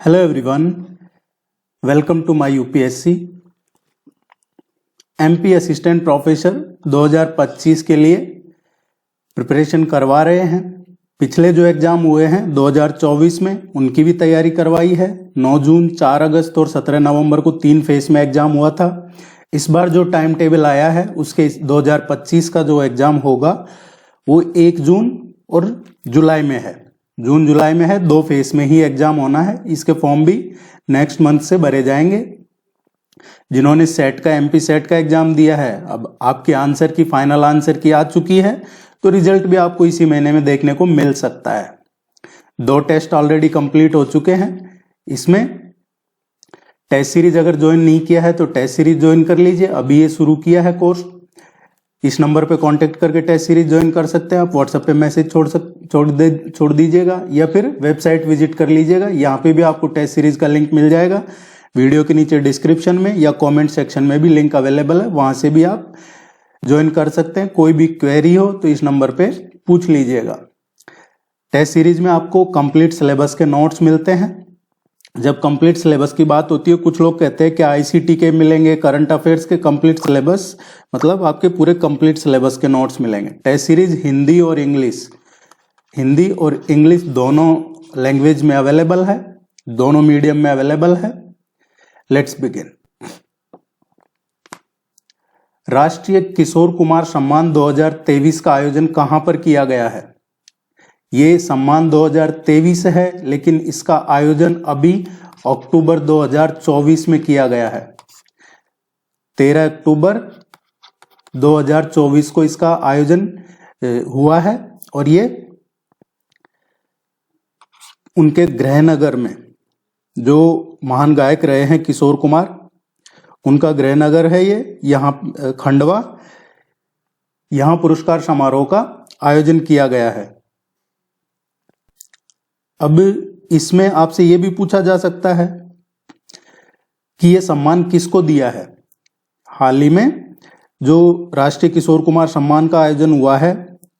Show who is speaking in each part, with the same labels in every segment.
Speaker 1: Hello everyone, welcome to my UPSC MP assistant professor 2025 के लिए preparation करवा रहे हैं। पिछले जो एग्जाम हुए हैं 2024 में उनकी भी तैयारी करवाई है। 9 जून, 4 अगस्त और 17 नवंबर को 3 फेज में एग्जाम हुआ था। इस बार जो टाइम टेबल आया है उसके 2025 का जो एग्जाम होगा वो 1 जून और जुलाई में है। जून जुलाई में है, 2 फेज में ही एग्जाम होना है। इसके फॉर्म भी नेक्स्ट मंथ से भरे जाएंगे। जिन्होंने सेट का एमपी सेट का एग्जाम दिया है, अब आपके आंसर की फाइनल आंसर की आ चुकी है, तो रिजल्ट भी आपको इसी महीने में देखने को मिल सकता है। 2 टेस्ट ऑलरेडी कंप्लीट हो चुके हैं। इसमें टेस्ट सीरीज अगर ज्वाइन नहीं किया है तो टेस्ट सीरीज ज्वाइन कर लीजिए। अभी ये शुरू किया है कोर्स। इस नंबर पे कांटेक्ट करके टेस्ट सीरीज ज्वाइन कर सकते हैं। आप व्हाट्सएप पे मैसेज छोड़ दीजिएगा या फिर वेबसाइट विजिट कर लीजिएगा। यहाँ पे भी आपको टेस्ट सीरीज का लिंक मिल जाएगा। वीडियो के नीचे डिस्क्रिप्शन में या कमेंट सेक्शन में भी लिंक अवेलेबल है, वहां से भी आप ज्वाइन कर सकते हैं। कोई भी क्वेरी हो तो इस नंबर पे पूछ लीजिएगा। टेस्ट सीरीज में आपको कंप्लीट सिलेबस के नोट्स मिलते हैं। जब कंप्लीट सिलेबस की बात होती है, कुछ लोग कहते हैं कि आईसीटी के मिलेंगे, करंट अफेयर्स के कंप्लीट सिलेबस, मतलब आपके पूरे कंप्लीट सिलेबस के नोट्स मिलेंगे। टेस्ट सीरीज हिंदी और इंग्लिश दोनों लैंग्वेज में अवेलेबल है, दोनों मीडियम में अवेलेबल है। Let's begin. राष्ट्रीय किशोर कुमार सम्मान 2023 का आयोजन कहां पर किया गया है? ये सम्मान 2023 है, लेकिन इसका आयोजन अभी अक्टूबर 2024 में किया गया है। 13 अक्टूबर 2024 को इसका आयोजन हुआ है और ये उनके गृहनगर में, जो महान गायक रहे हैं किशोर कुमार, उनका गृहनगर है ये, यहाँ खंडवा। यहाँ पुरस्कार समारोह का आयोजन किया गया है। अब इसमें आपसे यह भी पूछा जा सकता है कि यह सम्मान किसको दिया है। हाल ही में जो राष्ट्रीय किशोर कुमार सम्मान का आयोजन हुआ है,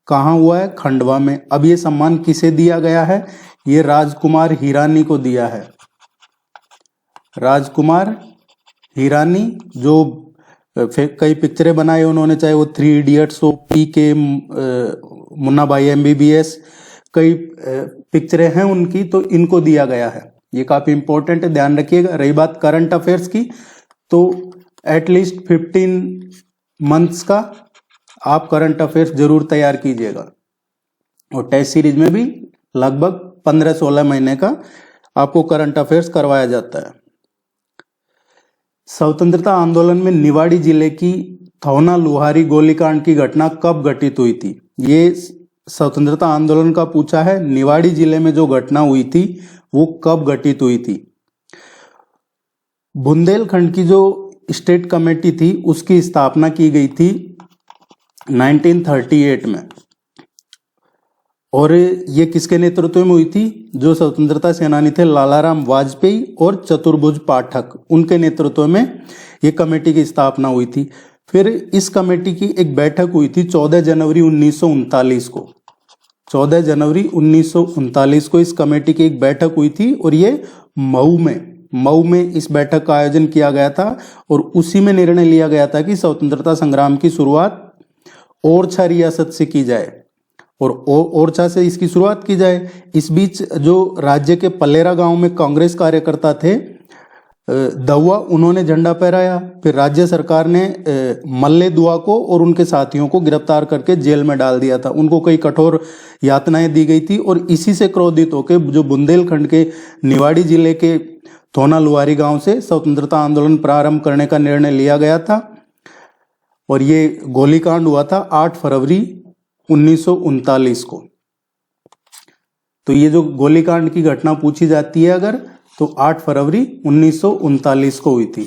Speaker 1: कहाँ हुआ है? खंडवा में। अब यह सम्मान किसे दिया गया है? ये राजकुमार हिरानी को दिया है। राजकुमार हिरानी, जो कई पिक्चरें बनाई उन्होंने, चाहे वो 3 इडियट्स हो, पीके, मुन्ना भाई एमबीबीएस, कई पिक्चरें हैं उनकी, तो इनको दिया गया है। ये काफी इंपॉर्टेंट है, ध्यान रखिएगा। रही बात करंट अफेयर्स की, तो एटलीस्ट 15 मंथ्स का आप करंट अफेयर्स जरूर तैयार कीजिएगा। और टेस्ट सीरीज में भी लगभग 15-16 महीने का आपको करंट अफेयर्स करवाया जाता है। स्वतंत्रता आंदोलन में निवाड़ी जिले की थौना लुहारी गोलीकांड की घटना कब घटित हुई थी? ये स्वतंत्रता आंदोलन का पूछा है। निवाड़ी जिले में जो घटना हुई थी वो कब घटित हुई थी? बुंदेलखंड की जो स्टेट कमेटी थी उसकी स्थापना की गई थी 1938 में। और ये किसके नेतृत्व में हुई थी? जो स्वतंत्रता सेनानी थे लालाराम वाजपेयी और चतुर्भुज पाठक, उनके नेतृत्व में ये कमेटी की स्थापना हुई थी। फिर इस कमेटी की एक बैठक हुई थी 14 जनवरी 1939 को। 14 जनवरी 1939 को इस कमेटी की एक बैठक हुई थी और ये मऊ में इस बैठक का आयोजन किया गया था। और उसी में निर्णय लिया गया था कि स्वतंत्रता संग्राम की शुरुआत ओरछा रियासत से की जाए और ओरछा से इसकी शुरुआत की जाए। इस बीच जो राज्य के पलेरा गांव में कांग्रेस कार्यकर्ता थे दहुआ, उन्होंने झंडा फहराया। फिर राज्य सरकार ने मल्ले दुआ को और उनके साथियों को गिरफ्तार करके जेल में डाल दिया था। उनको कई कठोर यातनाएं दी गई थी और इसी से क्रोधित होकर जो बुंदेलखंड के निवाड़ी जिले के थोना लुहारी गांव से स्वतंत्रता आंदोलन प्रारंभ करने का निर्णय लिया गया था। और ये गोलीकांड हुआ था 8 फरवरी 1939 को। तो ये जो गोलीकांड की घटना पूछी जाती है अगर, तो 8 फरवरी 1939 को हुई थी।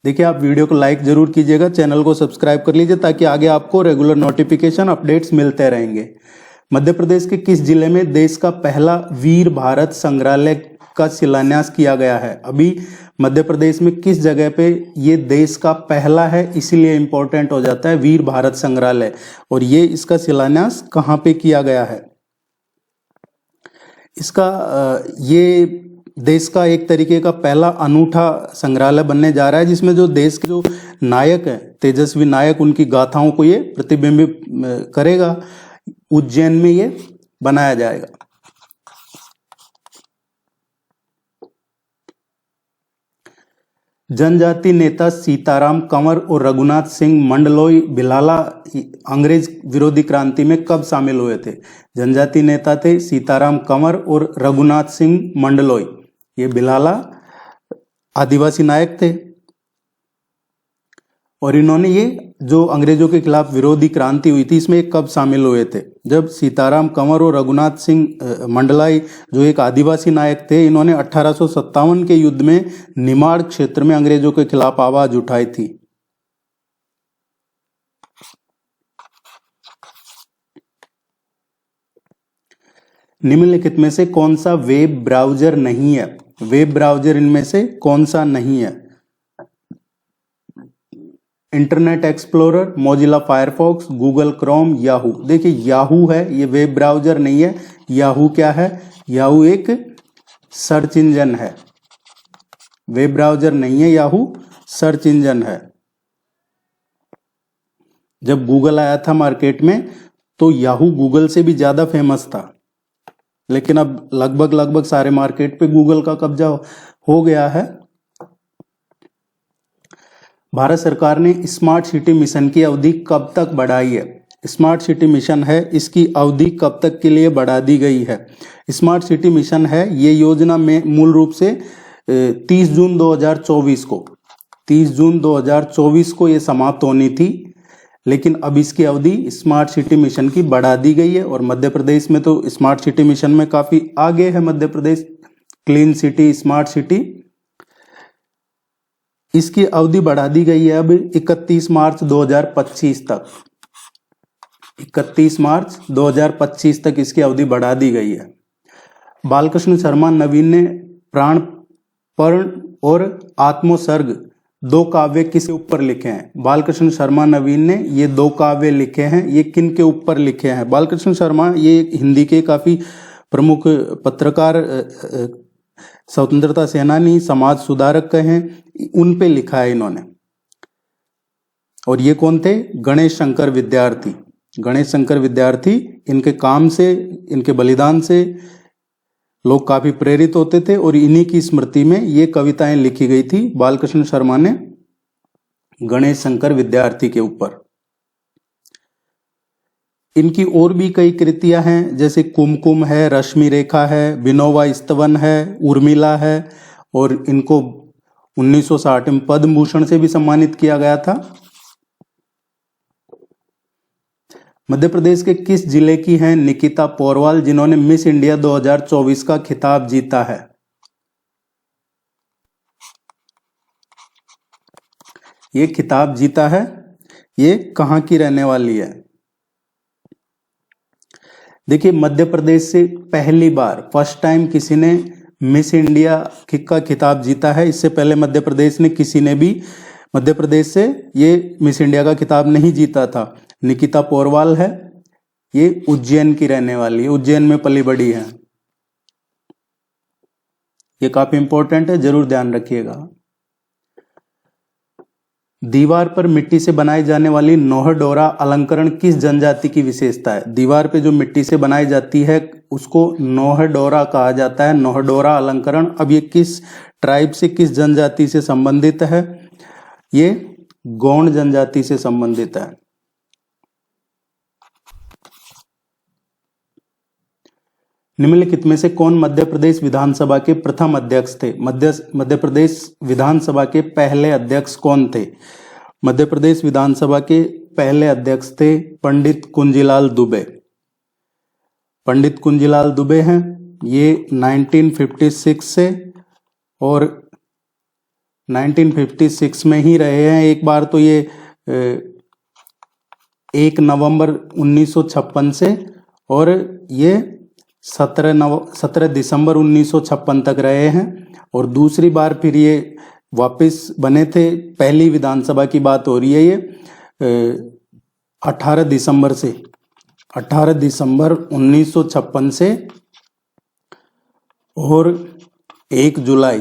Speaker 1: देखिए, आप वीडियो को लाइक जरूर कीजिएगा, चैनल को सब्सक्राइब कर लीजिए ताकि आगे आपको रेगुलर नोटिफिकेशन अपडेट्स मिलते रहेंगे। मध्य प्रदेश के किस जिले में देश का पहला वीर भारत संग्रहालय का शिलान्यास किया गया है? अभी मध्य प्रदेश में किस जगह पे ये देश का पहला है, इसीलिए इंपॉर्टेंट हो जाता है वीर भारत संग्रहालय। और ये इसका शिलान्यास कहाँ पे किया गया है? इसका ये देश का एक तरीके का पहला अनूठा संग्रहालय बनने जा रहा है, जिसमें जो देश के जो नायक हैं, तेजस्वी नायक, उनकी गाथाओं को ये प्रतिबिंबित करेगा। उज्जैन में ये बनाया जाएगा। जनजाति नेता सीताराम कंवर और रघुनाथ सिंह मंडलोई भिलाला अंग्रेज विरोधी क्रांति में कब शामिल हुए थे? जनजाति नेता थे सीताराम कंवर और रघुनाथ सिंह मंडलोई। ये भिलाला आदिवासी नायक थे और इन्होंने ये जो अंग्रेजों के खिलाफ विरोधी क्रांति हुई थी, इसमें कब शामिल हुए थे? जब सीताराम कंवर और रघुनाथ सिंह मंडलाई, जो एक आदिवासी नायक थे, इन्होंने 1857 के युद्ध में निमाड़ क्षेत्र में अंग्रेजों के खिलाफ आवाज उठाई थी। निम्नलिखित में से कौन सा वेब ब्राउजर नहीं है? वेब ब्राउजर इनमें से कौन सा नहीं है? Internet explorer, Mozilla Firefox, Google Chrome, Yahoo. देखिए याहू है, ये वेब ब्राउजर नहीं है। याहू क्या है? याहू एक सर्च इंजन है। वेब ब्राउजर नहीं है, याहू सर्च इंजन है। जब गूगल आया था मार्केट में तो याहू गूगल से भी ज्यादा फेमस था, लेकिन अब लगभग सारे मार्केट पे गूगल का कब्जा हो गया है। भारत सरकार ने स्मार्ट सिटी मिशन की अवधि कब तक बढ़ाई है? स्मार्ट सिटी मिशन है, इसकी अवधि कब तक के लिए बढ़ा दी गई है? स्मार्ट सिटी मिशन है, ये योजना में मूल रूप से 30 जून 2024 को 30 जून 2024 को ये समाप्त होनी थी, लेकिन अब इसकी अवधि स्मार्ट सिटी मिशन की बढ़ा दी गई है। और मध्य प्रदेश में तो स्मार्ट सिटी मिशन में काफी आगे है Madhya Pradesh. Clean city, smart city, इसकी अवधि बढ़ा दी गई है अब 31 मार्च 2025 तक। 31 मार्च 2025 तक इसकी अवधि बढ़ा दी गई है। बालकृष्ण शर्मा नवीन ने प्राणपर्ण और आत्मोत्सर्ग 2 काव्य किसके ऊपर लिखे हैं? बालकृष्ण शर्मा नवीन ने ये 2 काव्य लिखे हैं। ये किन के ऊपर लिखे हैं? बालकृष्ण शर्मा ये हिंदी के काफी प्रमुख पत्रकार, स्वतंत्रता सेनानी, समाज सुधारक कहें, उन पे लिखा है इन्होंने। और ये कौन थे? गणेश शंकर विद्यार्थी। गणेश शंकर विद्यार्थी, इनके काम से, इनके बलिदान से लोग काफी प्रेरित होते थे और इन्हीं की स्मृति में ये कविताएं लिखी गई थी बालकृष्ण शर्मा ने गणेश शंकर विद्यार्थी के ऊपर। इनकी और भी कई कृतियां हैं, जैसे कुमकुम है, रश्मि रेखा है, विनोबा स्तवन है, उर्मिला है, और इनको 1960 में पद्म भूषण से भी सम्मानित किया गया था। मध्य प्रदेश के किस जिले की हैं निकिता पोरवाल, जिन्होंने मिस इंडिया 2024 का खिताब जीता है? ये खिताब जीता है, ये कहां की रहने वाली है? देखिए, मध्य प्रदेश से पहली बार, फर्स्ट टाइम किसी ने मिस इंडिया का खिताब जीता है। इससे पहले मध्य प्रदेश ने किसी ने भी मध्य प्रदेश से ये मिस इंडिया का खिताब नहीं जीता था। निकिता पोरवाल है, ये उज्जैन की रहने वाली है, उज्जैन में पली बड़ी है। ये काफी इंपॉर्टेंट है, जरूर ध्यान रखिएगा। दीवार पर मिट्टी से बनाई जाने वाली नोहर डोरा अलंकरण किस जनजाति की विशेषता है? दीवार पे जो मिट्टी से बनाई जाती है उसको नोहर डोरा कहा जाता है, नोहर डोरा अलंकरण। अब ये किस ट्राइब से, किस जनजाति से संबंधित है? ये गौंड जनजाति से संबंधित है। निम्नलिखित में से कौन मध्य प्रदेश विधानसभा के प्रथम अध्यक्ष थे? मध्य प्रदेश विधानसभा के पहले अध्यक्ष कौन थे? मध्य प्रदेश विधानसभा के पहले अध्यक्ष थे पंडित कुंजीलाल दुबे। पंडित कुंजीलाल दुबे हैं, ये 1956 से और 1956 में ही रहे हैं। एक बार तो ये 1 नवंबर 1956 से, और ये 17 दिसंबर 1956 तक रहे हैं, और दूसरी बार फिर ये वापस बने थे। पहली विधानसभा की बात हो रही है, ये 18 दिसंबर 1956 से और 1 जुलाई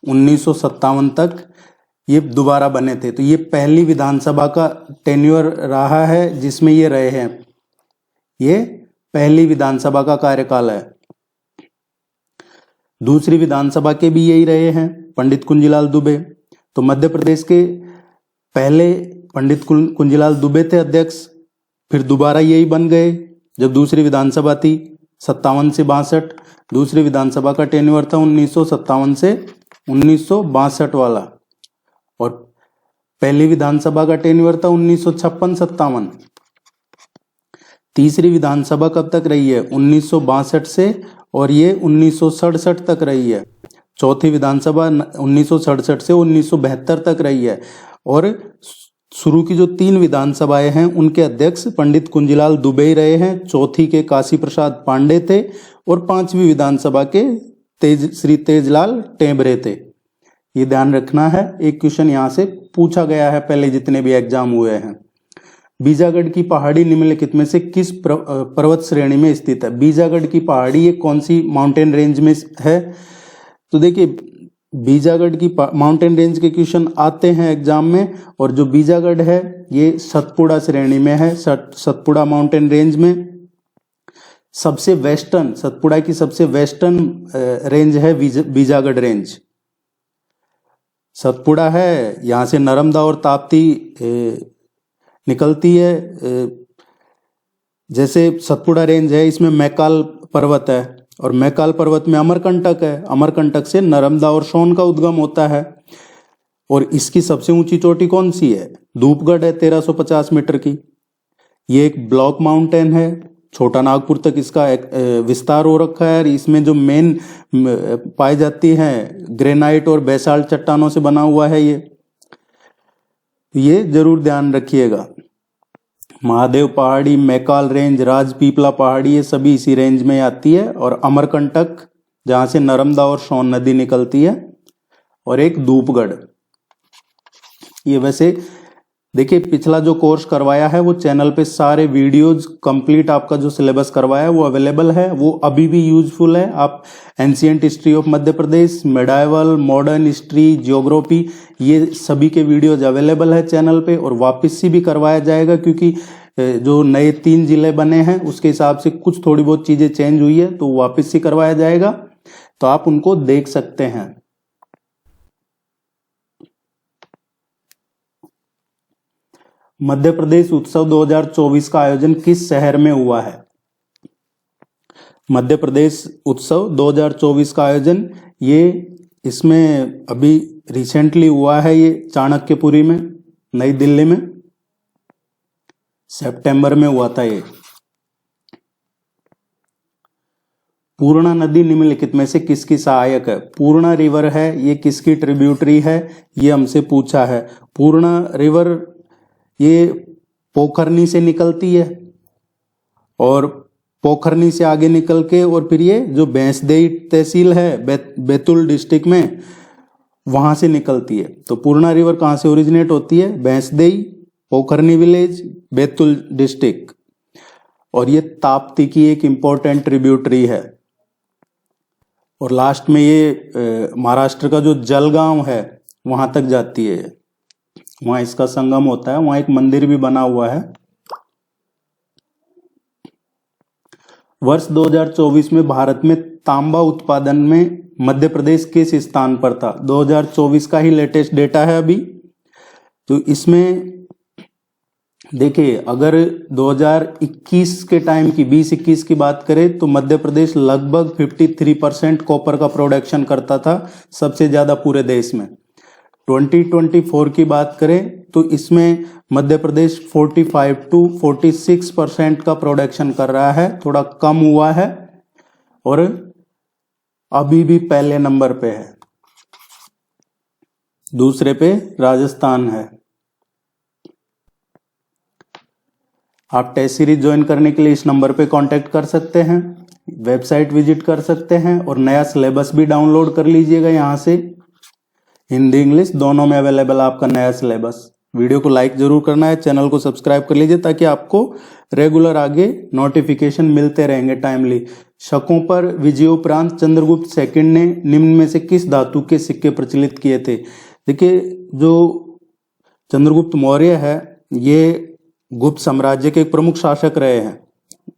Speaker 1: 1957 तक ये दोबारा बने थे। तो ये पहली विधानसभा का टेन्योर रहा है जिसमें ये रहे हैं। ये पहली विधानसभा का कार्यकाल है। दूसरी विधानसभा के भी यही रहे हैं, पंडित कुंजीलाल दुबे। तो मध्य प्रदेश के पहले पंडित कुंजीलाल दुबे थे अध्यक्ष, फिर दोबारा यही बन गए जब दूसरी विधानसभा थी 57 से 62। दूसरी विधानसभा का टेन्योर था 1957 से 1962 वाला, और पहली विधानसभा का टेन्योर था 1956-57। तीसरी विधानसभा कब तक रही है? 1962 से, और ये 1967 तक रही है। चौथी विधानसभा 1967 से 1972 तक रही है। और शुरू की जो 3 विधानसभाएं हैं उनके अध्यक्ष पंडित कुंजीलाल दुबे ही रहे हैं। चौथी के काशी प्रसाद पांडे थे, और 5वीं विधानसभा के श्री तेजलाल टेम्बरे थे। ये ध्यान रखना है, एक क्वेश्चन यहाँ से पूछा गया है पहले जितने भी एग्जाम हुए हैं। बीजागढ़ की पहाड़ी निम्नलिखित में से किस पर्वत श्रेणी में स्थित है? बीजागढ़ की पहाड़ी ये कौन सी माउंटेन रेंज में है? तो देखिए, बीजागढ़ की माउंटेन रेंज के क्वेश्चन आते हैं एग्जाम में, और जो बीजागढ़ है ये सतपुड़ा श्रेणी में है, सतपुड़ा माउंटेन रेंज में। सबसे वेस्टर्न, सतपुड़ा की सबसे वेस्टर्न रेंज है बीजागढ़ रेंज। सतपुड़ा है, यहाँ से नर्मदा और ताप्ती निकलती है। जैसे सतपुड़ा रेंज है, इसमें मैकाल पर्वत है, और मैकाल पर्वत में अमरकंटक है। अमरकंटक से नर्मदा और सोन का उद्गम होता है। और इसकी सबसे ऊंची चोटी कौन सी है? धूपगढ़ है, 1350 मीटर की। ये एक ब्लॉक माउंटेन है, छोटा नागपुर तक इसका एक विस्तार हो रखा है। इसमें जो मेन पाई जाती है ग्रेनाइट और बेसाल्ट चट्टानों से बना हुआ है। ये जरूर ध्यान रखिएगा। महादेव पहाड़ी, मैकाल रेंज, राजपीपला पहाड़ी, ये सभी इसी रेंज में आती है। और अमरकंटक जहां से नर्मदा और सोन नदी निकलती है, और एक धूपगढ़। ये वैसे देखिए, पिछला जो कोर्स करवाया है वो चैनल पे सारे वीडियोज कंप्लीट आपका जो सिलेबस करवाया है वो अवेलेबल है, वो अभी भी यूजफुल है। आप ancient history of Madhya Pradesh, medieval, modern history, geography, ये सभी के वीडियोज अवेलेबल है चैनल पे। और वापस से भी करवाया जाएगा, क्योंकि जो नए 3 जिले बने हैं उसके हिसाब से कुछ थोड़ी बहुत चीजें चेंज हुई है, तो वापस से करवाया जाएगा, तो आप उनको देख सकते हैं। मध्य प्रदेश उत्सव 2024 का आयोजन किस शहर में हुआ है? मध्य प्रदेश उत्सव 2024 का आयोजन इसमें अभी रिसेंटली हुआ है। ये चाणक्यपुरी में, नई दिल्ली में, सितंबर में हुआ था ये। पूर्णा नदी निम्नलिखित में से किसकी सहायक है? पूर्णा रिवर है, ये किसकी ट्रिब्यूटरी है? ये हमसे पूछा है। पूर्णा रिवर ये पोखरनी से निकलती है, और पोखरनी से आगे निकल के, और फिर ये जो भैंसदेई तहसील है बैतूल डिस्ट्रिक्ट में, वहां से निकलती है। तो पूर्णा रिवर कहां से ओरिजिनेट होती है? भैंसदेई, पोखरनी विलेज, बैतूल डिस्ट्रिक्ट। और ये ताप्ती की एक इंपॉर्टेंट ट्रिब्यूटरी है। और लास्ट में ये महाराष्ट्र का जो जलगांव है वहां तक जाती है, वहां इसका संगम होता है। वहां एक मंदिर भी बना हुआ है। वर्ष 2024 में भारत में तांबा उत्पादन में मध्य प्रदेश किस स्थान पर था? 2024 का ही लेटेस्ट डेटा है अभी। तो इसमें देखिए, अगर 2021 के टाइम की 20-21 की बात करें तो मध्य प्रदेश लगभग 53% कॉपर का प्रोडक्शन करता था, सबसे ज्यादा पूरे देश में। 2024 की बात करें तो इसमें मध्य प्रदेश 45 to 46% का प्रोडक्शन कर रहा है, थोड़ा कम हुआ है, और अभी भी पहले नंबर पे है। दूसरे पे राजस्थान है। आप टेस्ट सीरीज ज्वाइन करने के लिए इस नंबर पे कांटेक्ट कर सकते हैं, वेबसाइट विजिट कर सकते हैं, और नया सिलेबस भी डाउनलोड कर लीजिएगा। यहाँ से हिंदी इंग्लिश दोनों में अवेलेबल आपका नया सिलेबस। वीडियो को लाइक जरूर करना है, चैनल को सब्सक्राइब कर लीजिए ताकि आपको रेगुलर आगे नोटिफिकेशन मिलते रहेंगे टाइमली। शकों पर विजयोपरांत चंद्रगुप्त सेकंड ने निम्न में से किस धातु के सिक्के प्रचलित किए थे? देखिए, जो चंद्रगुप्त मौर्य है ये गुप्त साम्राज्य के एक प्रमुख शासक रहे हैं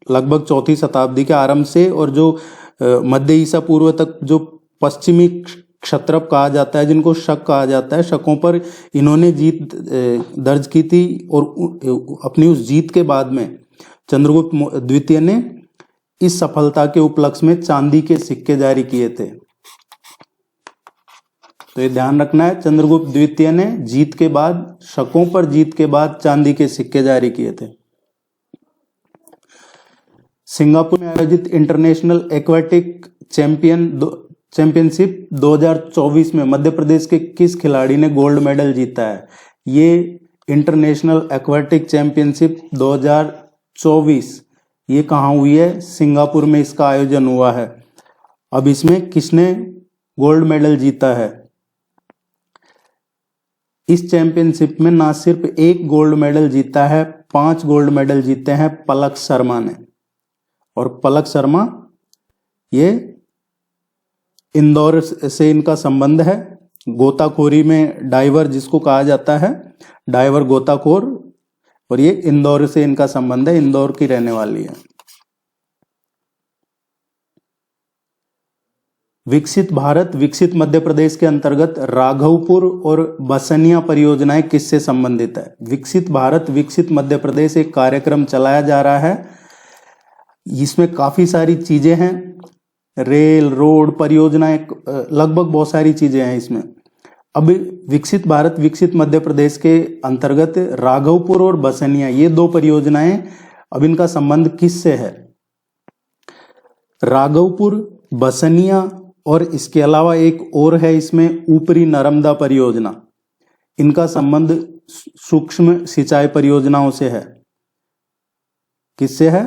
Speaker 1: लगभग 4वीं शताब्दी के आरंभ से, और जो मध्य ईसा पूर्व तक जो पश्चिमी क्षत्रप कहा जाता है, जिनको शक कहा जाता है, शकों पर इन्होंने जीत दर्ज की थी। और अपनी उस जीत के बाद में चंद्रगुप्त द्वितीय ने इस सफलता के उपलक्ष्य में चांदी के सिक्के जारी किए थे। तो ये ध्यान रखना है, चंद्रगुप्त द्वितीय ने जीत के बाद, शकों पर जीत के बाद चांदी के सिक्के जारी किए थे। सिंगापुर में आयोजित इंटरनेशनल एक्वेटिक चैंपियनशिप 2024 में मध्य प्रदेश के किस खिलाड़ी ने गोल्ड मेडल जीता है? ये इंटरनेशनल एक्वेटिक चैंपियनशिप 2024 ये कहाँ हुई है? सिंगापुर में इसका आयोजन हुआ है। अब इसमें किसने गोल्ड मेडल जीता है? इस चैंपियनशिप में ना सिर्फ एक गोल्ड मेडल जीता है, 5 गोल्ड मेडल जीते हैं पलक शर्मा ने। और पलक शर्मा ये इंदौर से इनका संबंध है। गोताखोरी में डाइवर जिसको कहा जाता है, डाइवर गोताखोर, और ये इंदौर से इनका संबंध है, इंदौर की रहने वाली है। विकसित भारत विकसित मध्य प्रदेश के अंतर्गत राघवपुर और बसनिया परियोजनाएं किससे संबंधित है? विकसित भारत विकसित मध्य प्रदेश एक कार्यक्रम चलाया जा रहा है। इसमें काफी सारी चीजें हैं, रेल, रोड, परियोजनाएं, लगभग बहुत सारी चीजें हैं इसमें। अब विकसित भारत विकसित मध्य प्रदेश के अंतर्गत राघवपुर और बसनिया ये 2 परियोजनाएं, अब इनका संबंध किससे है? राघवपुर, बसनिया, और इसके अलावा एक और है इसमें ऊपरी नर्मदा परियोजना। इनका संबंध सूक्ष्म सिंचाई परियोजनाओं से है। किससे है?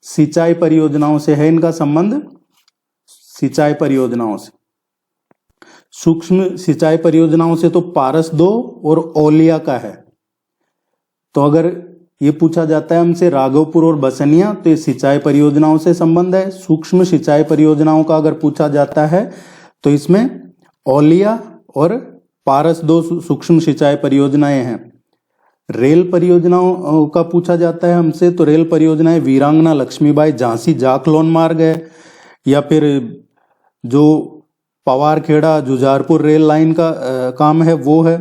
Speaker 1: सिंचाई परियोजनाओं से है इनका संबंध, सिंचाई परियोजनाओं से। सूक्ष्म सिंचाई परियोजनाओं से तो पारस 2 और ओलिया का है। तो अगर ये पूछा जाता है हमसे राघवपुर और बसनिया, तो ये सिंचाई परियोजनाओं से संबंध है। सूक्ष्म सिंचाई परियोजनाओं का अगर पूछा जाता है तो इसमें ओलिया और पारस 2 सूक्ष्म सिंचाई परियोजनाएं हैं। रेल परियोजनाओं का पूछा जाता है हमसे, तो रेल परियोजनाएं वीरांगना लक्ष्मीबाई झांसी जाखलोन मार्ग है, या फिर जो पवारखेड़ा जुझारपुर रेल लाइन का काम है वो है।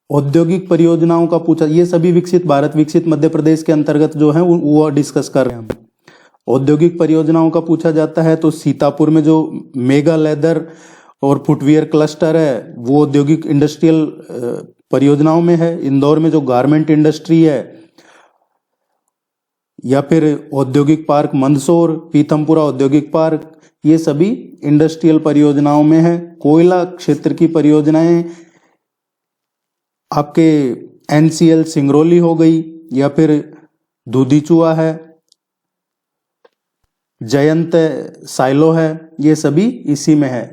Speaker 1: औद्योगिक परियोजनाओं का पूछा, ये सभी विकसित भारत विकसित मध्य प्रदेश के अंतर्गत जो है वो डिस्कस कर रहे हैं हम। औद्योगिक परियोजनाओं का पूछा जाता है तो सीतापुर में जो मेगा लेदर और फुटवियर क्लस्टर है वो औद्योगिक इंडस्ट्रियल परियोजनाओं में है। इंदौर में जो गारमेंट इंडस्ट्री है, या फिर औद्योगिक पार्क मंदसौर, पीथमपुरा औद्योगिक पार्क, ये सभी इंडस्ट्रियल परियोजनाओं में है। कोयला क्षेत्र की परियोजनाएं आपके NCL सिंगरौली हो गई, या फिर दूधीचुआ है, जयंत साइलो है, ये सभी इसी में है।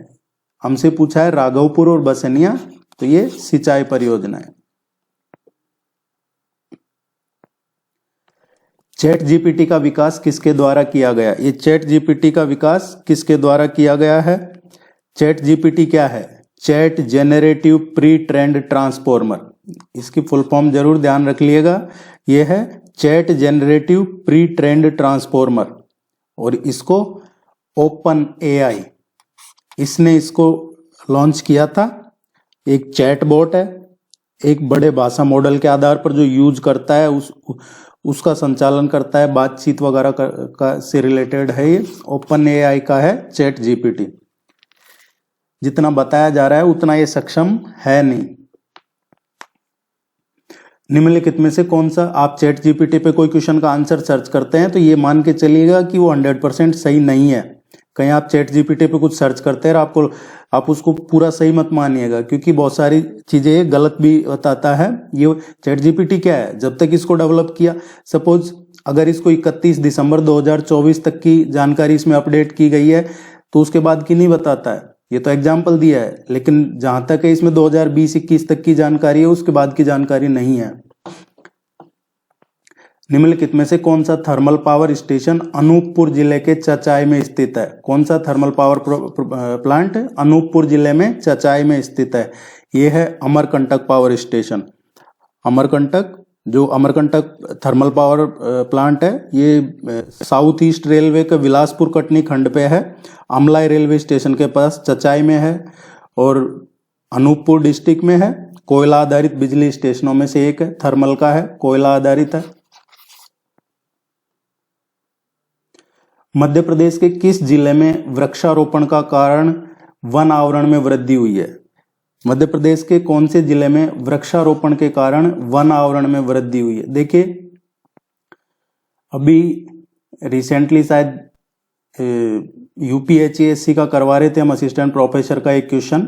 Speaker 1: हमसे पूछा है राघवपुर और बसनिया, तो ये सिंचाई परियोजना है। चैट जीपीटी का विकास किसके द्वारा किया गया? ये चैट जीपीटी का विकास किसके द्वारा किया गया है? चैट जीपीटी क्या है? Chat generative pre trend transformer. इसकी फुल फॉर्म जरूर ध्यान रख लिएगा, ये है chat generative pre trend transformer. और इसको ओपन AI इसने इसको लॉन्च किया था। एक चैट बॉट है, एक बड़े भाषा मॉडल के आधार पर जो यूज करता है उसका संचालन करता है, बातचीत वगैरह का से रिलेटेड है। ये ओपन AI का है चैट जीपीटी। जितना बताया जा रहा है उतना ये सक्षम है नहीं। निम्नलिखित में से कौन सा, आप चैट जीपीटी पे कोई क्वेश्चन का आंसर सर्च करते हैं तो ये मान के चलिएगा कि वो 100% सही नहीं है। कहीं आप चैट जीपीटी पे कुछ सर्च करते हैं आप उसको पूरा सही मत मानिएगा, क्योंकि बहुत सारी चीजें गलत भी बताता है। ये चैट जीपीटी क्या है, जब तक इसको डेवलप किया, सपोज अगर इसको 31 दिसंबर 2024 तक की जानकारी इसमें अपडेट की गई है तो उसके बाद की नहीं बताता है। ये तो एग्जाम्पल दिया है, लेकिन जहां तक है इसमें 2020-21 तक की जानकारी है, उसके बाद की जानकारी नहीं है। निम्नलिखित में से कौन सा थर्मल पावर स्टेशन अनूपपुर जिले के चचाई में स्थित है? कौन सा थर्मल पावर प्लांट अनूपपुर जिले में चचाई में स्थित है? ये है अमरकंटक पावर स्टेशन। अमरकंटक, जो अमरकंटक थर्मल पावर प्लांट है, ये साउथ ईस्ट रेलवे के बिलासपुर कटनी खंड पे है, अमलाई रेलवे स्टेशन के पास चचाई में है और अनूपपुर डिस्ट्रिक्ट में है। कोयला आधारित बिजली स्टेशनों में से एक है, थर्मल का है, कोयला आधारित है। मध्य प्रदेश के किस जिले में वृक्षारोपण का कारण वन आवरण में वृद्धि हुई है? मध्य प्रदेश के कौन से जिले में वृक्षारोपण के कारण वन आवरण में वृद्धि हुई है? देखिए, अभी रिसेंटली शायद यूपीएचएससी का करवा रहे थे हम, असिस्टेंट प्रोफेसर का एक क्वेश्चन,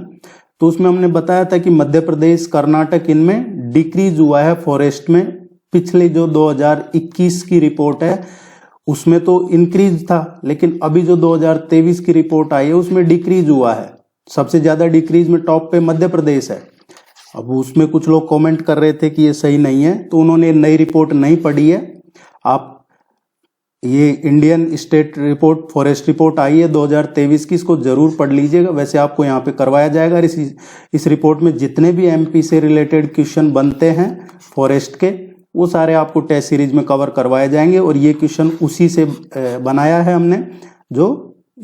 Speaker 1: तो उसमें हमने बताया था कि मध्य प्रदेश, कर्नाटक, इनमें डिक्रीज हुआ है फॉरेस्ट में। पिछले जो 2021 की रिपोर्ट है उसमें तो इंक्रीज था, लेकिन अभी जो 2023 की रिपोर्ट आई है उसमें डिक्रीज हुआ है। सबसे ज्यादा डिक्रीज में टॉप पे मध्य प्रदेश है। अब उसमें कुछ लोग कमेंट कर रहे थे कि ये सही नहीं है, तो उन्होंने नई रिपोर्ट नहीं पढ़ी है। आप ये Indian state report, forest report आई है 2023 की, इसको जरूर पढ़ लीजिएगा। वैसे आपको यहाँ पे करवाया जाएगा। इस रिपोर्ट में जितने भी एमपी से रिलेटेड क्वेश्चन बनते हैं फॉरेस्ट के, वो सारे आपको टेस्ट सीरीज में कवर करवाए जाएंगे। और ये क्वेश्चन उसी से बनाया है हमने, जो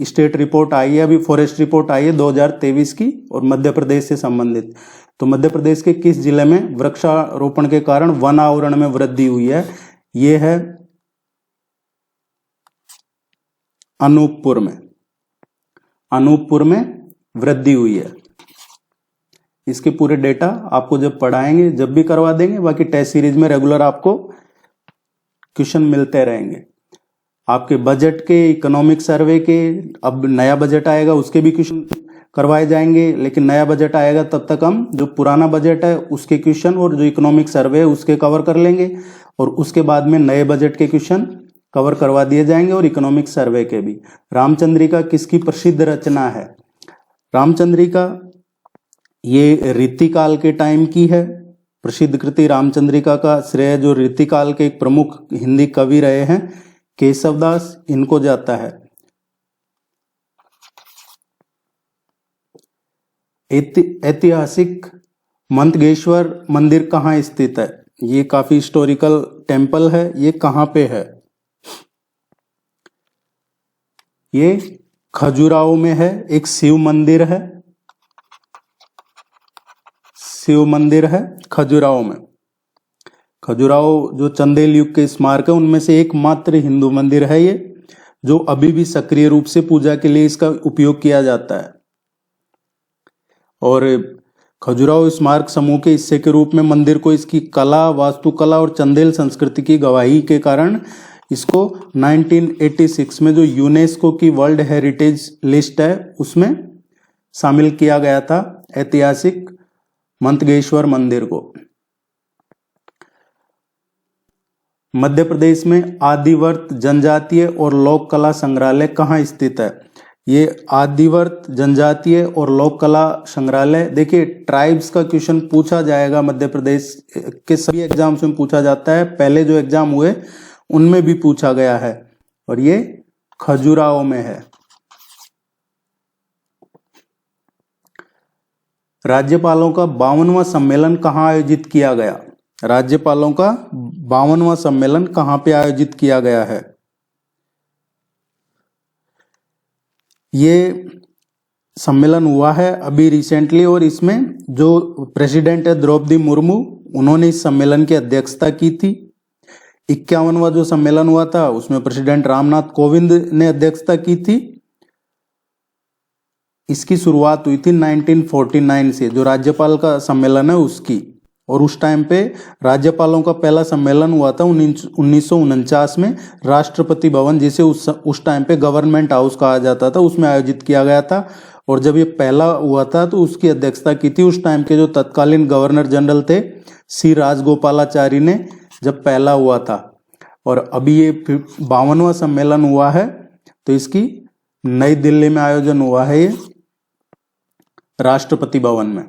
Speaker 1: स्टेट रिपोर्ट आई है, अभी फॉरेस्ट रिपोर्ट आई है 2023 की और मध्य प्रदेश से संबंधित। तो मध्य प्रदेश के किस जिले में वृक्षारोपण के कारण वन आवरण में वृद्धि हुई है? ये है अनूपपुर में। अनूपपुर में वृद्धि हुई है। इसके पूरे डेटा आपको जब पढ़ाएंगे जब भी करवा देंगे। बाकी टेस्ट सीरीज में रेगुलर आपको क्वेश्चन मिलते रहेंगे। आपके बजट के, इकोनॉमिक सर्वे के, अब नया बजट आएगा उसके भी क्वेश्चन करवाए जाएंगे, लेकिन नया बजट आएगा तब तक हम जो पुराना बजट है उसके क्वेश्चन और जो इकोनॉमिक सर्वे है उसके कवर कर लेंगे, और उसके बाद में नए बजट के क्वेश्चन कवर करवा दिए जाएंगे और इकोनॉमिक सर्वे के भी। रामचंद्रिका किसकी प्रसिद्ध रचना है? रामचंद्रिका ये रीतिकाल के टाइम की है। प्रसिद्ध कृति रामचंद्रिका का श्रेय जो रीतिकाल के एक प्रमुख हिंदी कवि रहे हैं केशवदास, इनको जाता है। ऐतिहासिक मंतगेश्वर मंदिर कहाँ स्थित है? ये काफी हिस्टोरिकल टेम्पल है। ये कहाँ पे है? ये खजुराहो में है। एक शिव मंदिर है, शिव मंदिर है खजुराहो में। खजुराहो जो चंदेल युग के स्मारक है उनमें से एकमात्र हिंदू मंदिर है ये, जो अभी भी सक्रिय रूप से पूजा के लिए इसका उपयोग किया जाता है। और खजुराहो स्मारक समूह के हिस्से के रूप में मंदिर को इसकी कला, वास्तुकला और चंदेल संस्कृति की गवाही के कारण इसको 1986 में जो यूनेस्को की वर्ल्ड हेरिटेज लिस्ट है उसमें शामिल किया गया था, ऐतिहासिक मंतगेश्वर मंदिर को। मध्य प्रदेश में आदिवर्त जनजातीय और लोक कला संग्रहालय कहाँ स्थित है? ये आदिवर्त जनजातीय और लोक कला संग्रहालय, देखिए ट्राइब्स का क्वेश्चन पूछा जाएगा। मध्य प्रदेश के सभी एग्जाम्स में पूछा जाता है, पहले जो एग्जाम हुए उनमें भी पूछा गया है, और ये खजुराहो में है। राज्यपालों का 52वां सम्मेलन कहाँ आयोजित किया गया? राज्यपालों का 52वां सम्मेलन कहाँ पे आयोजित किया गया है? ये सम्मेलन हुआ है अभी रिसेंटली, और इसमें जो प्रेसिडेंट है द्रौपदी मुर्मू, उन्होंने इस सम्मेलन की अध्यक्षता की थी। 51वां जो सम्मेलन हुआ था उसमें प्रेसिडेंट रामनाथ कोविंद ने अध्यक्षता की थी। इसकी शुरुआत हुई थी 1949 से, जो राज्यपाल का सम्मेलन है उसकी, और उस टाइम पे राज्यपालों का पहला सम्मेलन हुआ था 1949 में राष्ट्रपति भवन, जिसे उस टाइम पे गवर्नमेंट हाउस कहा जाता था, उसमें आयोजित किया गया था। और जब ये पहला हुआ था तो उसकी अध्यक्षता की थी उस टाइम के जो तत्कालीन गवर्नर जनरल थे सी राजगोपालाचारी ने, जब पहला हुआ था। और अभी ये 52वां सम्मेलन हुआ है, तो इसकी नई दिल्ली में आयोजन हुआ है ये। राष्ट्रपति भवन में।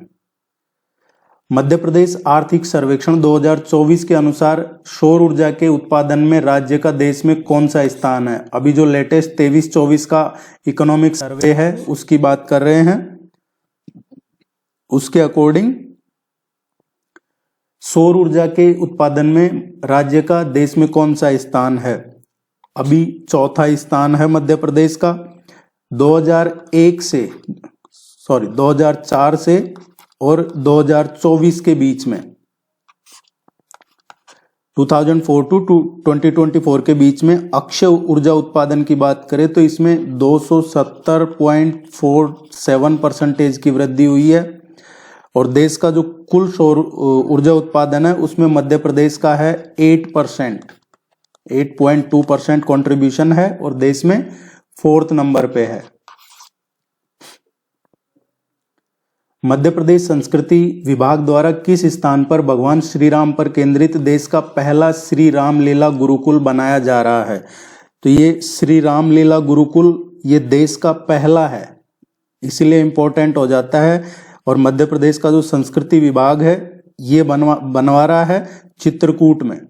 Speaker 1: मध्य प्रदेश आर्थिक सर्वेक्षण 2024 के अनुसार सौर ऊर्जा के उत्पादन में राज्य का देश में कौन सा स्थान है? अभी जो लेटेस्ट 23-24 का इकोनॉमिक सर्वे है उसकी बात कर रहे हैं। उसके अकॉर्डिंग सौर ऊर्जा के उत्पादन में राज्य का देश में कौन सा स्थान है? अभी चौथा स्थान है मध्य प्रदेश का। 2004 से और 2024 के बीच में 2004 टू 2024 के बीच में अक्षय ऊर्जा उत्पादन की बात करें तो इसमें 270.47% की वृद्धि हुई है। और देश का जो कुल सौर ऊर्जा उत्पादन है उसमें मध्य प्रदेश का है 8.2% कंट्रीब्यूशन है और देश में 4th नंबर पे है। मध्य प्रदेश संस्कृति विभाग द्वारा किस स्थान पर भगवान श्री राम पर केंद्रित देश का पहला श्री राम लीला गुरुकुल बनाया जा रहा है? तो ये श्री राम लीला गुरुकुल ये देश का पहला है, इसीलिए इंपॉर्टेंट हो जाता है। और मध्य प्रदेश का जो संस्कृति विभाग है ये बनवा रहा है चित्रकूट में।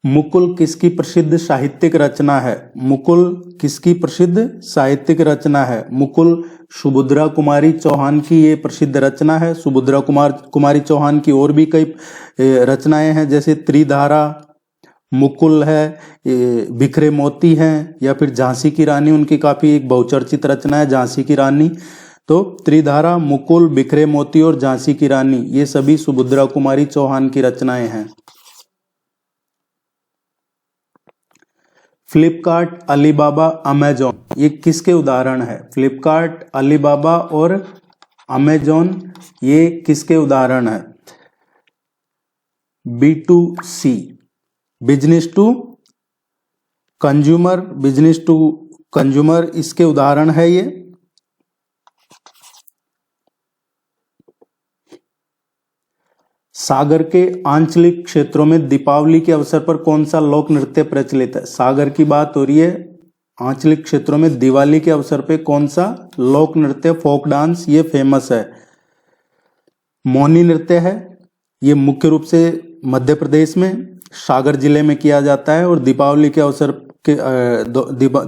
Speaker 1: मुकुल किसकी प्रसिद्ध साहित्यिक रचना है? मुकुल किसकी प्रसिद्ध साहित्यिक रचना है? मुकुल सुभद्रा कुमारी चौहान की ये प्रसिद्ध रचना है। सुभद्रा कुमारी चौहान की और भी कई रचनाएं हैं, जैसे त्रिधारा, मुकुल है, बिखरे मोती हैं, या फिर झांसी की रानी, उनकी काफी एक बहुचर्चित रचना है झांसी की रानी। तो त्रिधारा, मुकुल, बिखरे मोती और झांसी की रानी ये सभी सुभद्रा कुमारी चौहान की रचनाएं हैं। फ्लिपकार्ट, अलीबाबा, अमेजॉन ये किसके उदाहरण है? फ्लिपकार्ट, अलीबाबा और अमेजॉन ये किसके उदाहरण है? B2C, business to consumer, business to consumer इसके उदाहरण है ये। सागर के आंचलिक क्षेत्रों में दीपावली के अवसर पर कौन सा लोक नृत्य प्रचलित है? सागर की बात हो रही है, आंचलिक क्षेत्रों में दिवाली के अवसर पर कौन सा लोक नृत्य, फोक डांस ये फेमस है? मोहनी नृत्य है। ये मुख्य रूप से मध्य प्रदेश में सागर जिले में किया जाता है और दीपावली के अवसर के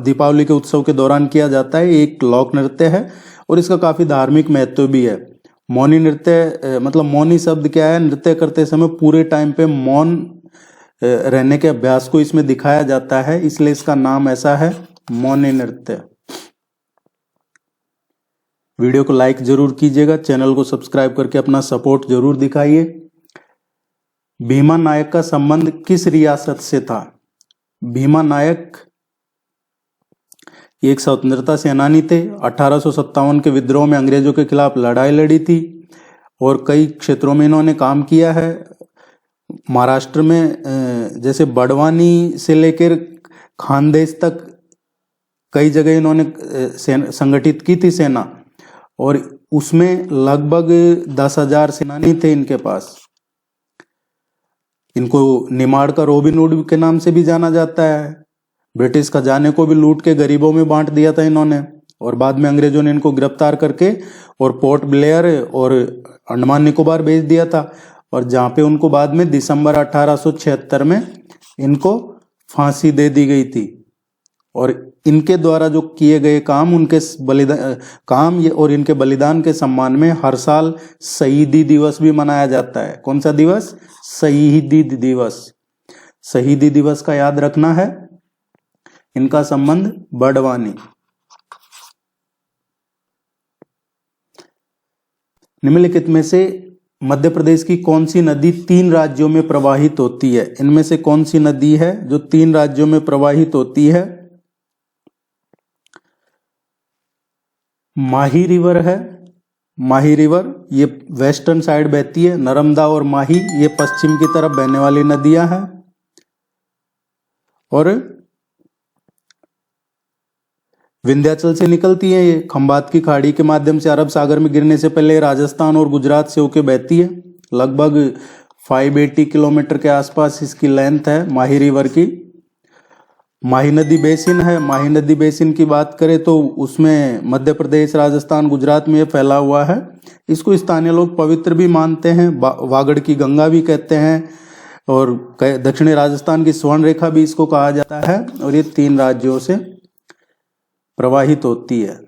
Speaker 1: दीपावली के उत्सव के दौरान किया जाता है। एक लोक नृत्य है और इसका काफी धार्मिक महत्व भी है। मौनी नृत्य मतलब मौनी शब्द क्या है? नृत्य करते समय पूरे टाइम पे मौन रहने के अभ्यास को इसमें दिखाया जाता है, इसलिए इसका नाम ऐसा है, मौनी नृत्य। वीडियो को लाइक जरूर कीजिएगा, चैनल को सब्सक्राइब करके अपना सपोर्ट जरूर दिखाइए। भीमा नायक का संबंध किस रियासत से था? भीमा नायक एक स्वतंत्रता सेनानी थे। 1857 के विद्रोह में अंग्रेजों के खिलाफ लड़ाई लड़ी थी और कई क्षेत्रों में इन्होंने काम किया है। महाराष्ट्र में जैसे बड़वानी से लेकर खानदेश तक कई जगह इन्होंने संगठित की थी सेना, और उसमें लगभग 10,000 सेनानी थे इनके पास। इनको निमाड़ का रॉबिन हुड के नाम से भी जाना जाता है। ब्रिटिश खजाने को भी लूट के गरीबों में बांट दिया था इन्होंने, और बाद में अंग्रेजों ने इनको गिरफ्तार करके और पोर्ट ब्लेयर और अंडमान निकोबार भेज दिया था, और जहां पे उनको बाद में दिसंबर 1876 में इनको फांसी दे दी गई थी। और इनके द्वारा जो किए गए काम, उनके बलिदान और इनके बलिदान के सम्मान में हर साल शहीदी दिवस भी मनाया जाता है। कौन सा दिवस? शहीदी दिवस। शहीदी दिवस का याद रखना है। इनका संबंध बड़वानी। निम्नलिखित में से मध्य प्रदेश की कौन सी नदी 3 राज्यों में प्रवाहित होती है? इनमें से कौन सी नदी है जो 3 राज्यों में प्रवाहित होती है? माही रिवर है। माही रिवर ये वेस्टर्न साइड बहती है। नर्मदा और माही ये पश्चिम की तरफ बहने वाली नदियां हैं। और विंध्याचल से निकलती है ये, खंबात की खाड़ी के माध्यम से अरब सागर में गिरने से पहले राजस्थान और गुजरात से होकर बहती है। लगभग 580 किलोमीटर के आसपास इसकी लेंथ है माही रिवर की। माही नदी बेसिन है। माही नदी बेसिन की बात करें तो उसमें मध्य प्रदेश, राजस्थान, गुजरात में ये फैला हुआ है। इसको स्थानीय लोग पवित्र भी मानते हैं, वागड़ की गंगा भी कहते हैं, और दक्षिणी राजस्थान की स्वर्ण रेखा भी इसको कहा जाता है। और ये 3 राज्यों से प्रवाहित होती है।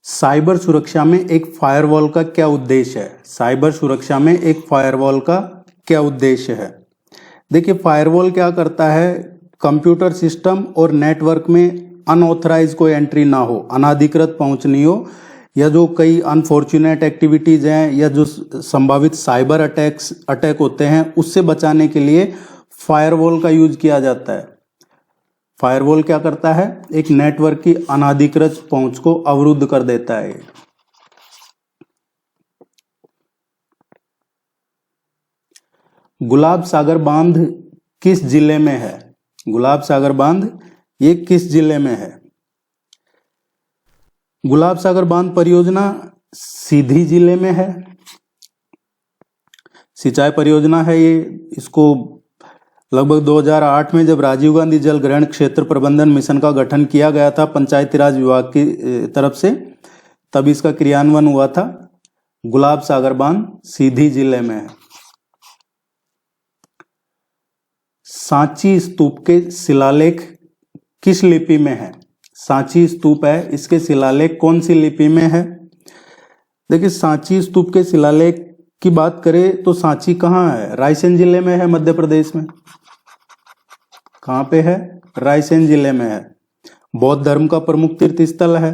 Speaker 1: साइबर सुरक्षा में एक फायरवॉल का क्या उद्देश्य है? साइबर सुरक्षा में एक फायरवॉल का क्या उद्देश्य है? देखिए, फायरवॉल क्या करता है, कंप्यूटर सिस्टम और नेटवर्क में अनऑथराइज कोई एंट्री ना हो, अनाधिकृत पहुंच नहीं हो, या जो कई अनफॉर्चुनेट एक्टिविटीज हैं या जो संभावित साइबर अटैक होते हैं उससे बचाने के लिए फायरवॉल का यूज किया जाता है। फायरवॉल क्या करता है, एक नेटवर्क की अनाधिकृत पहुंच को अवरुद्ध कर देता है। गुलाब सागर बांध किस जिले में है? गुलाब सागर बांध ये किस जिले में है? गुलाब सागर बांध परियोजना सीधी जिले में है। सिंचाई परियोजना है ये। इसको लगभग 2008 में जब राजीव गांधी जल ग्रहण क्षेत्र प्रबंधन मिशन का गठन किया गया था पंचायती राज विभाग की तरफ से, तब इसका क्रियान्वयन हुआ था। गुलाब सागर बांध सीधी जिले में है। सांची स्तूप के शिलालेख किस लिपि में है? सांची स्तूप है, इसके शिलालेख कौन सी लिपि में है? देखिए, सांची स्तूप के शिलालेख की बात करें तो सांची कहाँ है? रायसेन जिले में है, मध्य प्रदेश में। कहाँ पे है? रायसेन जिले में है। बौद्ध धर्म का प्रमुख तीर्थ स्थल है।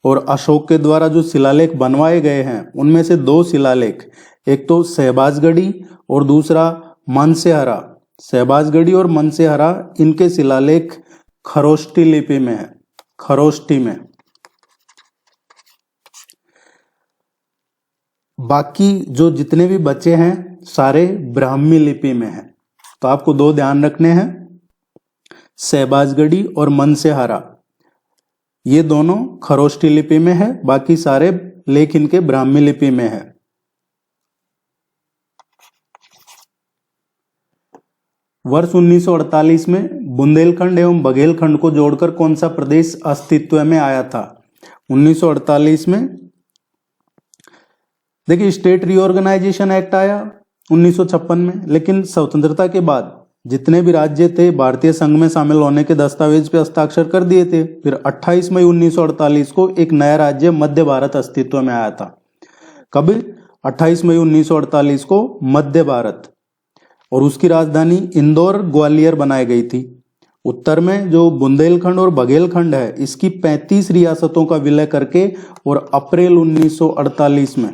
Speaker 1: और अशोक के द्वारा जो शिलालेख बनवाए गए हैं उनमें से 2 शिलालेख, एक तो शहबाजगढ़ी और दूसरा मनसेहरा। शहबाजगढ़ी और मनसेहरा, इनके शिलालेख खरोष्टी लिपि में है, खरोष्टी में। बाकी जो जितने भी बचे हैं सारे ब्राह्मी लिपि में हैं। तो आपको 2 ध्यान रखने हैं, शहबाजगढ़ी और मनसेहरा, ये दोनों खरोष्टी लिपि में है, बाकी सारे लेख इनके ब्राह्मी लिपि में है। वर्ष 1948 में बुंदेलखंड एवं बघेलखंड को जोड़कर कौन सा प्रदेश अस्तित्व में आया था? 1948 में देखिए, स्टेट रीऑर्गेनाइजेशन एक्ट आया 1956 में, लेकिन स्वतंत्रता के बाद जितने भी राज्य थे भारतीय संघ में शामिल होने के दस्तावेज पे हस्ताक्षर कर दिए थे। फिर 28 मई 1948 को एक नया राज्य मध्य भारत अस्तित्व में आया था। कब? 28 मई 1948 को मध्य भारत, और उसकी राजधानी इंदौर, ग्वालियर बनाई गई थी। उत्तर में जो बुंदेलखंड और बघेलखंड है, इसकी 35 रियासतों का विलय करके और अप्रैल 1948 में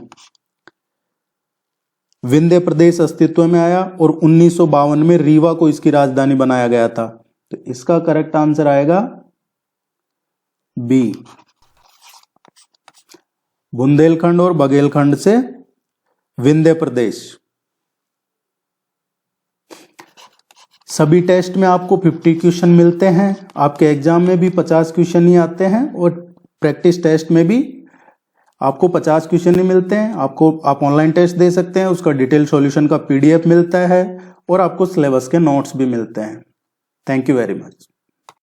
Speaker 1: विंध्य प्रदेश अस्तित्व में आया और 1952 में रीवा को इसकी राजधानी बनाया गया था। तो इसका करेक्ट आंसर आएगा बी, बुंदेलखंड और बघेलखंड से विंध्य प्रदेश। सभी टेस्ट में आपको 50 क्वेश्चन मिलते हैं। आपके एग्जाम में भी 50 क्वेश्चन ही आते हैं, और प्रैक्टिस टेस्ट में भी आपको 50 क्वेश्चन ही मिलते हैं। आप ऑनलाइन टेस्ट दे सकते हैं, उसका डिटेल सॉल्यूशन का PDF मिलता है, और आपको सिलेबस के नोट्स भी मिलते हैं। Thank you very much.